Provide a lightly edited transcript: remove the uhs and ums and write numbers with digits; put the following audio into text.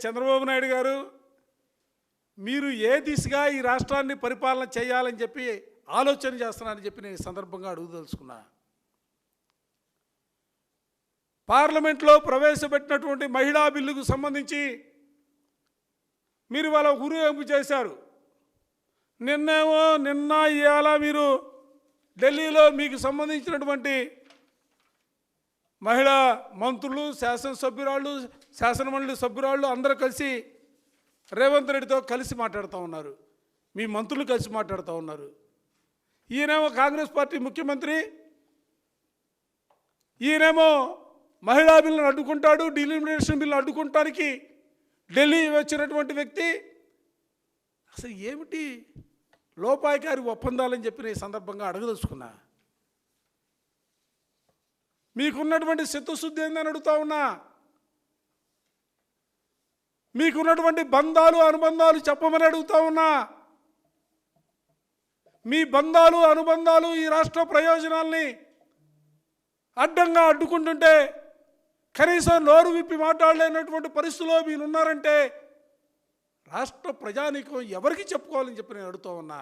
చంద్రబాబు నాయుడు గారు, మీరు ఏ దిశగా ఈ రాష్ట్రాన్ని పరిపాలన చేయాలని చెప్పి ఆలోచన చేస్తున్నారని చెప్పి నేను ఈ సందర్భంగా అడుగుదలుచుకున్నా. పార్లమెంట్లో ప్రవేశపెట్టినటువంటి మహిళా బిల్లుకు సంబంధించి మీరు వాళ్ళ ఊరేగింపు చేశారు. నిన్న ఇవాళ మీరు ఢిల్లీలో మీకు సంబంధించినటువంటి మహిళా మంత్రులు, శాసనసభ్యురాళ్ళు, శాసనమండలి సభ్యురాళ్ళు అందరూ కలిసి రేవంత్ రెడ్డితో కలిసి మాట్లాడుతూ ఉన్నారు. మీ మంత్రులు కలిసి మాట్లాడుతూ ఉన్నారు. ఈయనేమో కాంగ్రెస్ పార్టీ ముఖ్యమంత్రి, ఈయనేమో మహిళా బిల్లును అడ్డుకుంటాడు, డిలిమిటేషన్ బిల్లును అడ్డుకుంటానికి ఢిల్లీ వచ్చినటువంటి వ్యక్తి. అసలు ఏమిటి లోపాయికారి ఒప్పందాలని చెప్పి నేను ఈ సందర్భంగా అడగదలుచుకున్నా. మీకున్నటువంటి చిత్తశుద్ధి ఏందని అడుగుతా ఉన్నా. మీకున్నటువంటి బంధాలు అనుబంధాలు చెప్పమని అడుగుతా ఉన్నా. మీ బంధాలు అనుబంధాలు ఈ రాష్ట్ర ప్రయోజనాల్ని అడ్డంగా అడ్డుకుంటుంటే కనీసం నోరు విప్పి మాట్లాడలేనటువంటి పరిస్థితిలో మీరున్నారంటే రాష్ట్ర ప్రజానీకం ఎవరికి చెప్పుకోవాలని చెప్పి నేను అడుగుతూ ఉన్నా.